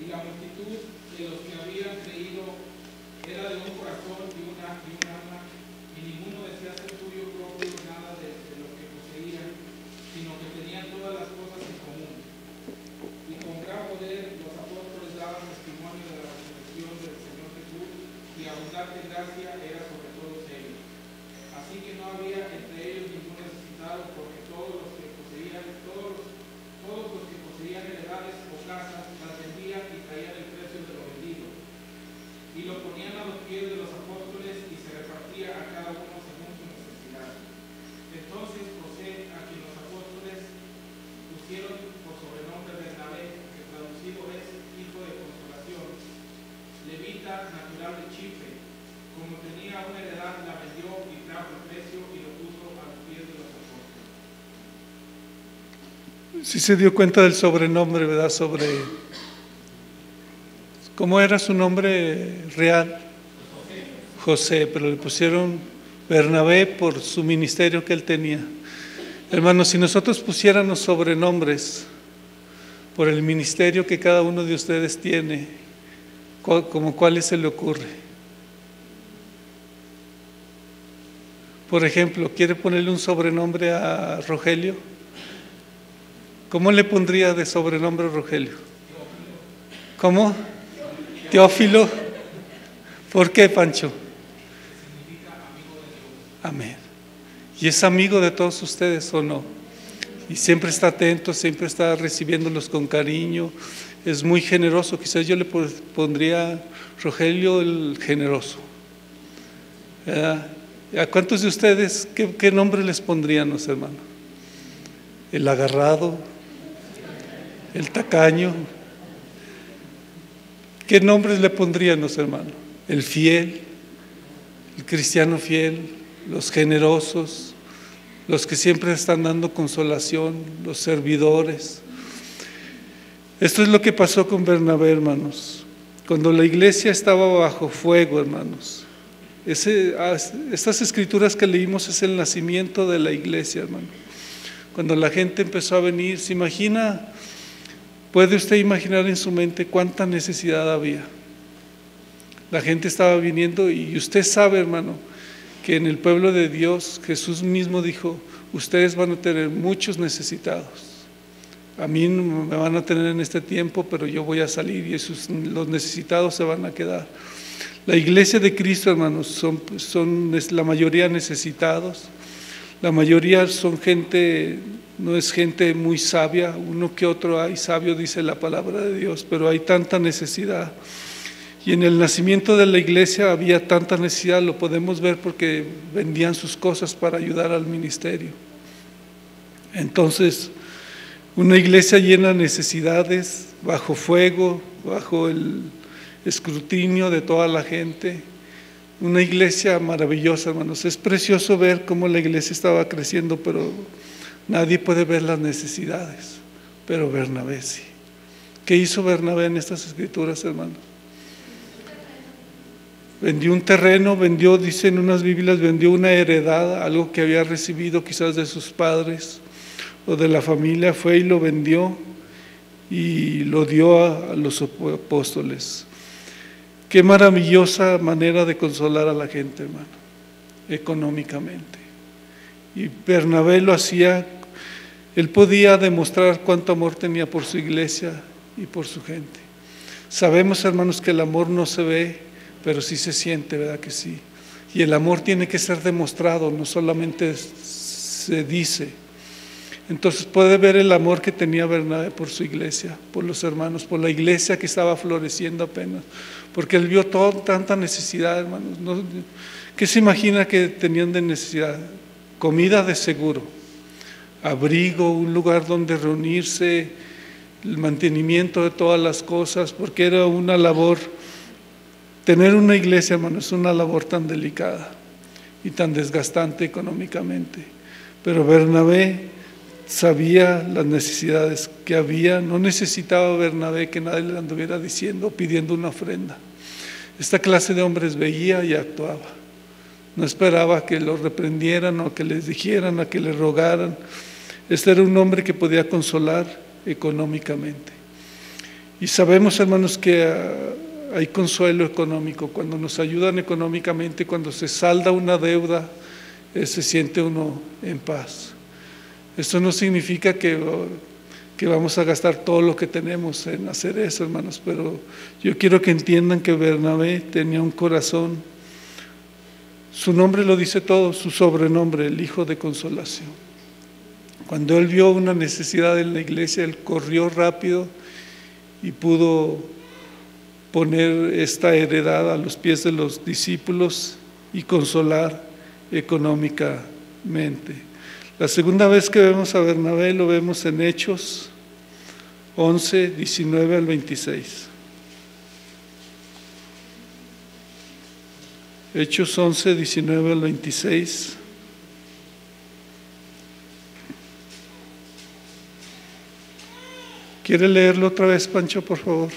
y la multitud de los que habían creído era de un corazón y un alma, y ninguno decía ser suyo propio nada de lo que poseían, sino que tenían todas las cosas en común. Y con gran poder los apóstoles daban testimonio de la resurrección del Señor Jesús, y abundante gracia era sobre todos ellos. Así que no había entre ellos ningún necesitado, porque todos los que poseían heredades o casas las vendían y traían el precio de lo vendido, y lo ponían a los pies de los apóstoles, y se repartía a cada uno según su necesidad. Entonces José, a quien los apóstoles pusieron por sobrenombre Bernabé, que traducido es hijo de consolación, levita natural de Chipre, como tenía una heredad, la vendió y trajo el precio y lo puso a los pies de los apóstoles. Sí se dio cuenta del sobrenombre, ¿verdad? ¿Cómo era su nombre real? José, pero le pusieron Bernabé por su ministerio que él tenía. Hermanos, si nosotros pusiéramos sobrenombres por el ministerio que cada uno de ustedes tiene, ¿como cuáles se le ocurre? Por ejemplo, ¿quiere ponerle un sobrenombre a Rogelio? ¿Cómo le pondría de sobrenombre a Rogelio? ¿Cómo? Teófilo. ¿Por qué, Pancho? Amén. ¿Y es amigo de todos ustedes o no? Y siempre está atento, siempre está recibiéndolos con cariño, es muy generoso. Quizás yo le pondría Rogelio el generoso. ¿A cuántos de ustedes qué nombre les pondrían los hermanos? El agarrado, el tacaño. ¿Qué nombres le pondrían los hermanos? El fiel, el cristiano fiel, los generosos, los que siempre están dando consolación, los servidores. Esto es lo que pasó con Bernabé, hermanos. Cuando la iglesia estaba bajo fuego, hermanos. Estas escrituras que leímos es el nacimiento de la iglesia, hermano. Cuando la gente empezó a venir, ¿se imagina? ¿Puede usted imaginar en su mente cuánta necesidad había? La gente estaba viniendo y usted sabe, hermano, que en el pueblo de Dios Jesús mismo dijo: ustedes van a tener muchos necesitados. A mí no me van a tener en este tiempo, pero yo voy a salir y los necesitados se van a quedar. La iglesia de Cristo, hermanos, son la mayoría necesitados. La mayoría son gente, no es gente muy sabia, uno que otro hay sabio, dice la palabra de Dios, pero hay tanta necesidad. Y en el nacimiento de la iglesia había tanta necesidad, lo podemos ver porque vendían sus cosas para ayudar al ministerio. Entonces, una iglesia llena de necesidades, bajo fuego, bajo el escrutinio de toda la gente. Una iglesia maravillosa, hermanos. Es precioso ver cómo la iglesia estaba creciendo, pero nadie puede ver las necesidades. Pero Bernabé sí. ¿Qué hizo Bernabé en estas escrituras, hermanos? Vendió un terreno, dicen unas Biblias, vendió una heredad, algo que había recibido quizás de sus padres o de la familia, fue y lo vendió y lo dio a los apóstoles. Qué maravillosa manera de consolar a la gente, hermano, económicamente. Y Bernabé lo hacía, él podía demostrar cuánto amor tenía por su iglesia y por su gente. Sabemos, hermanos, que el amor no se ve, pero sí se siente, ¿verdad que sí? Y el amor tiene que ser demostrado, no solamente se dice. Entonces puede ver el amor que tenía Bernabé por su iglesia, por los hermanos, por la iglesia que estaba floreciendo apenas, porque él vio tanta necesidad, hermanos. ¿Qué se imagina que tenían de necesidad? Comida de seguro, abrigo, un lugar donde reunirse, el mantenimiento de todas las cosas, porque era una labor. Tener una iglesia, hermanos, es una labor tan delicada y tan desgastante económicamente. Pero Bernabé sabía las necesidades que había, no necesitaba Bernabé que nadie le anduviera diciendo, pidiendo una ofrenda. Esta clase de hombres veía y actuaba. No esperaba que lo reprendieran o que les dijeran, a que le rogaran. Este era un hombre que podía consolar económicamente. Y sabemos, hermanos, que hay consuelo económico. Cuando nos ayudan económicamente, cuando se salda una deuda, se siente uno en paz. Esto no significa que vamos a gastar todo lo que tenemos en hacer eso, hermanos, pero yo quiero que entiendan que Bernabé tenía un corazón. Su nombre lo dice todo, su sobrenombre, el Hijo de Consolación. Cuando él vio una necesidad en la iglesia, él corrió rápido y pudo poner esta heredad a los pies de los discípulos y consolar económicamente. La segunda vez que vemos a Bernabé lo vemos en Hechos 11, 19 al 26. Hechos 11, 19 al 26. ¿Quiere leerlo otra vez, Pancho, por favor?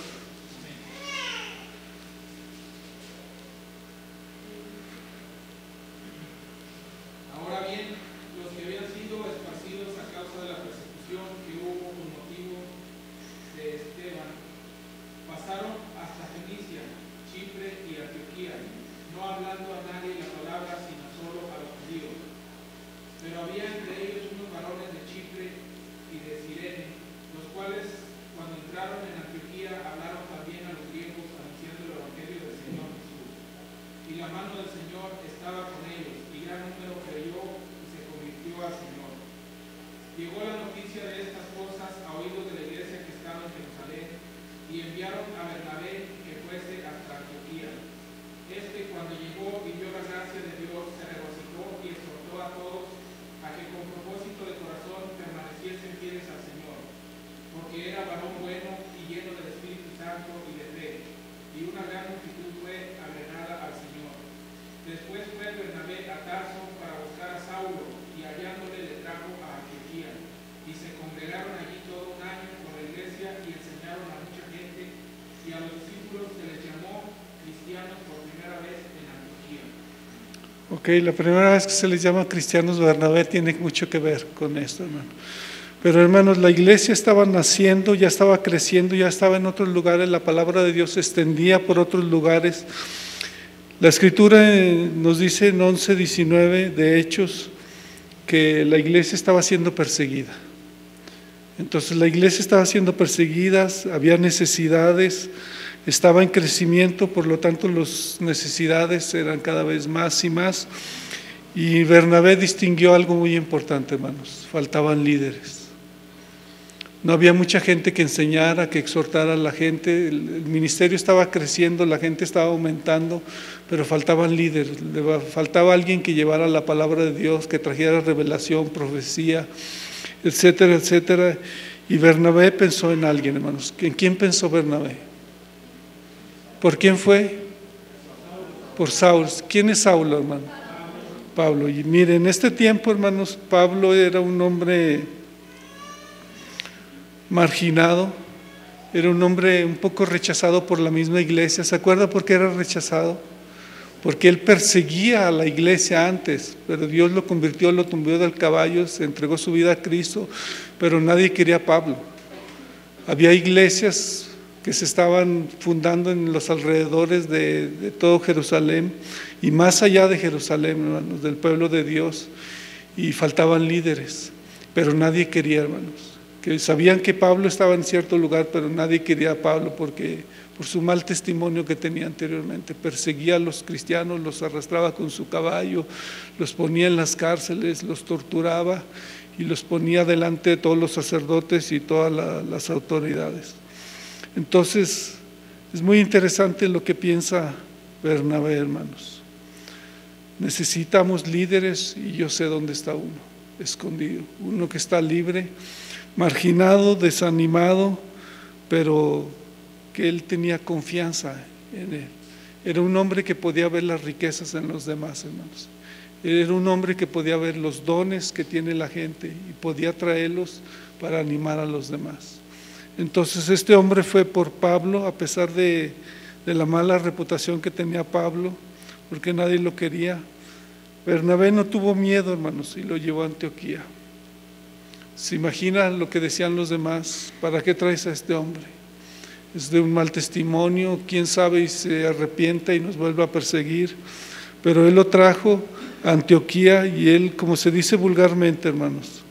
Ok, la primera vez que se les llama cristianos, Bernabé tiene mucho que ver con esto, hermano. Pero hermanos, la iglesia estaba naciendo, ya estaba creciendo, ya estaba en otros lugares, la palabra de Dios se extendía por otros lugares. La escritura nos dice en 11:19 de Hechos que la iglesia estaba siendo perseguida. Entonces la iglesia estaba siendo perseguida, había necesidades, estaba en crecimiento, por lo tanto las necesidades eran cada vez más y más. Y Bernabé distinguió algo muy importante, hermanos: faltaban líderes. No había mucha gente que enseñara, que exhortara a la gente. El ministerio estaba creciendo, la gente estaba aumentando, pero faltaban líderes, faltaba alguien que llevara la palabra de Dios, que trajera revelación, profecía, etcétera, etcétera. Y Bernabé pensó en alguien, hermanos. ¿En quién pensó Bernabé? ¿Por quién fue? Por Saulo. ¿Quién es Saulo, hermano? Pablo. Y miren, en este tiempo, hermanos, Pablo era un hombre marginado, era un hombre un poco rechazado por la misma iglesia. ¿Se acuerda por qué era rechazado? Porque él perseguía a la iglesia antes, pero Dios lo convirtió, lo tumbó del caballo, se entregó su vida a Cristo, pero nadie quería a Pablo. Había iglesias que se estaban fundando en los alrededores de todo Jerusalén y más allá de Jerusalén, hermanos, del pueblo de Dios, y faltaban líderes, pero nadie quería, hermanos. Que sabían que Pablo estaba en cierto lugar, pero nadie quería a Pablo porque por su mal testimonio que tenía anteriormente. Perseguía a los cristianos, los arrastraba con su caballo, los ponía en las cárceles, los torturaba y los ponía delante de todos los sacerdotes y todas las autoridades. Entonces, es muy interesante lo que piensa Bernabé, hermanos. Necesitamos líderes y yo sé dónde está uno, escondido, uno que está libre, marginado, desanimado, pero que él tenía confianza en él. Era un hombre que podía ver las riquezas en los demás, hermanos. Era un hombre que podía ver los dones que tiene la gente y podía traerlos para animar a los demás. Entonces este hombre fue por Pablo, a pesar de la mala reputación que tenía Pablo, porque nadie lo quería. Bernabé no tuvo miedo, hermanos, y lo llevó a Antioquía. ¿Se imagina lo que decían los demás? ¿Para qué traes a este hombre? es de un mal testimonio, quién sabe y se arrepienta y nos vuelva a perseguir, pero Él lo trajo a Antioquía y Él, como se dice vulgarmente, hermanos,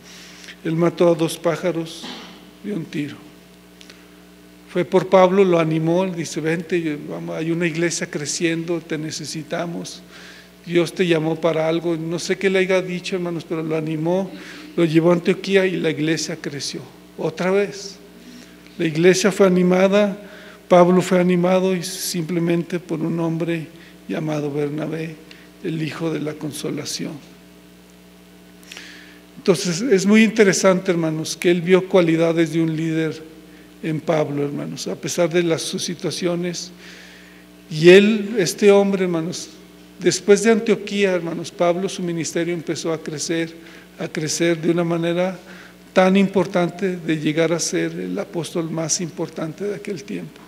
Él mató a 2 pájaros de un tiro. Fue por Pablo, lo animó, dice, vente, vamos, hay una iglesia creciendo, te necesitamos, Dios te llamó para algo, no sé qué le haya dicho, hermanos, pero lo animó, lo llevó a Antioquía y la iglesia creció, otra vez. La iglesia fue animada, Pablo fue animado y simplemente por un hombre llamado Bernabé, el hijo de la consolación. Entonces es muy interesante, hermanos, que él vio cualidades de un líder en Pablo, hermanos, a pesar de sus situaciones. Y él, este hombre, hermanos, después de Antioquía, hermanos, Pablo, su ministerio empezó a crecer de una manera tan importante, de llegar a ser el apóstol más importante de aquel tiempo.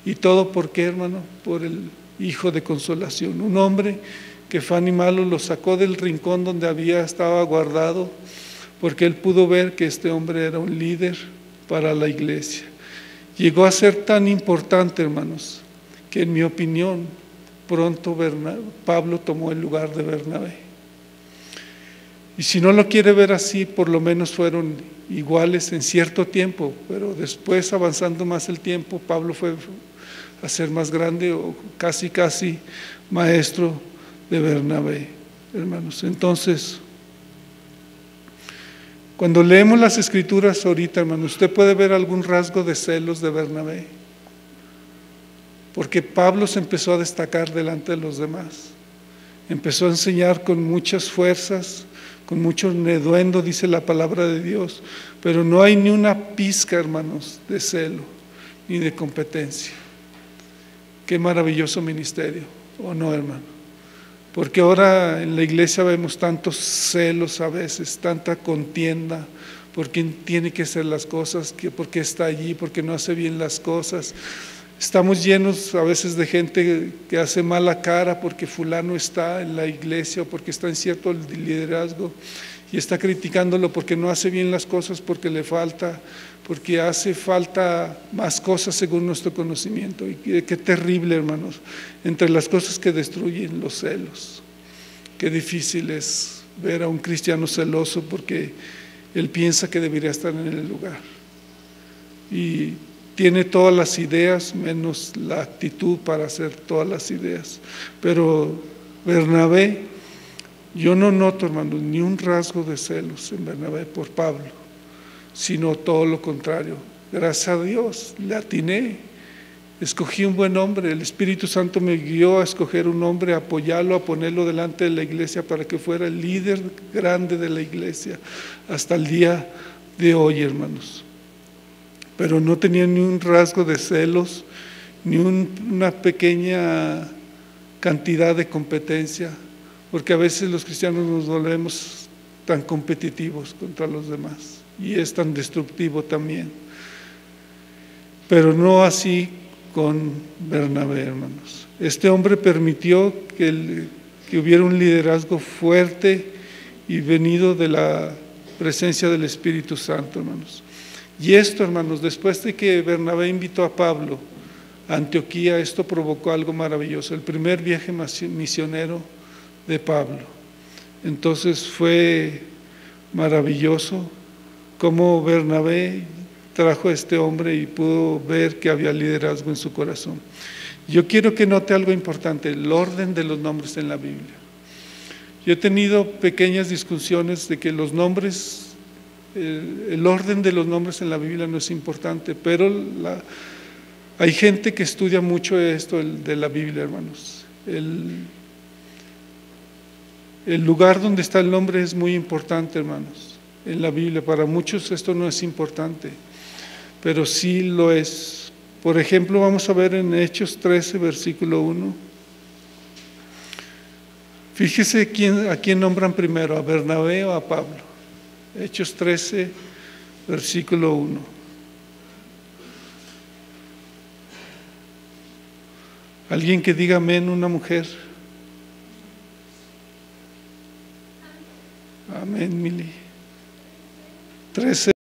Y todo, ¿por qué, hermano? Por el hijo de consolación, un hombre que fue animado, lo sacó del rincón donde estaba guardado, porque él pudo ver que este hombre era un líder para la iglesia. Llegó a ser tan importante, hermanos, que en mi opinión, pronto Pablo tomó el lugar de Bernabé. Y si no lo quiere ver así, por lo menos fueron iguales en cierto tiempo, pero después, avanzando más el tiempo, Pablo fue a ser más grande o casi maestro de Bernabé, hermanos. Entonces, cuando leemos las Escrituras ahorita, hermano, usted puede ver algún rasgo de celos de Bernabé, porque Pablo se empezó a destacar delante de los demás, empezó a enseñar con muchas fuerzas, con mucho denuedo, dice la palabra de Dios, pero no hay ni una pizca, hermanos, de celo, ni de competencia. Qué maravilloso ministerio, ¿o no, hermano? Porque ahora en la iglesia vemos tantos celos a veces, tanta contienda, por quién tiene que hacer las cosas, por qué está allí, por qué no hace bien las cosas. Estamos llenos a veces de gente que hace mala cara porque fulano está en la iglesia o porque está en cierto liderazgo y está criticándolo porque no hace bien las cosas, porque hace falta más cosas según nuestro conocimiento. Y qué terrible, hermanos, entre las cosas que destruyen los celos. Qué difícil es ver a un cristiano celoso porque él piensa que debería estar en el lugar. Y tiene todas las ideas menos la actitud para hacer todas las ideas. Pero Bernabé, yo no noto, hermanos, ni un rasgo de celos en Bernabé por Pablo, sino todo lo contrario. Gracias a Dios, le atiné, escogí un buen hombre, el Espíritu Santo me guió a escoger un hombre, a apoyarlo, a ponerlo delante de la iglesia para que fuera el líder grande de la iglesia hasta el día de hoy, hermanos. Pero no tenía ni un rasgo de celos, ni una pequeña cantidad de competencia, porque a veces los cristianos nos volvemos tan competitivos contra los demás y es tan destructivo también. Pero no así con Bernabé, hermanos. Este hombre permitió que hubiera un liderazgo fuerte y venido de la presencia del Espíritu Santo, hermanos. Y esto, hermanos, después de que Bernabé invitó a Pablo a Antioquía, esto provocó algo maravilloso, el primer viaje misionero de Pablo. Entonces fue maravilloso cómo Bernabé trajo a este hombre y pudo ver que había liderazgo en su corazón. Yo quiero que note algo importante, el orden de los nombres en la Biblia. Yo he tenido pequeñas discusiones de que los nombres, el orden de los nombres en la Biblia no es importante, pero hay gente que estudia mucho esto de la Biblia, hermanos. El lugar donde está el nombre es muy importante, hermanos, en la Biblia. Para muchos esto no es importante, pero sí lo es. Por ejemplo, vamos a ver en Hechos 13, versículo 1. Fíjese a quién nombran primero, a Bernabé o a Pablo. Hechos 13, versículo 1. Alguien que diga amén, una mujer. Amén, Mili. 13.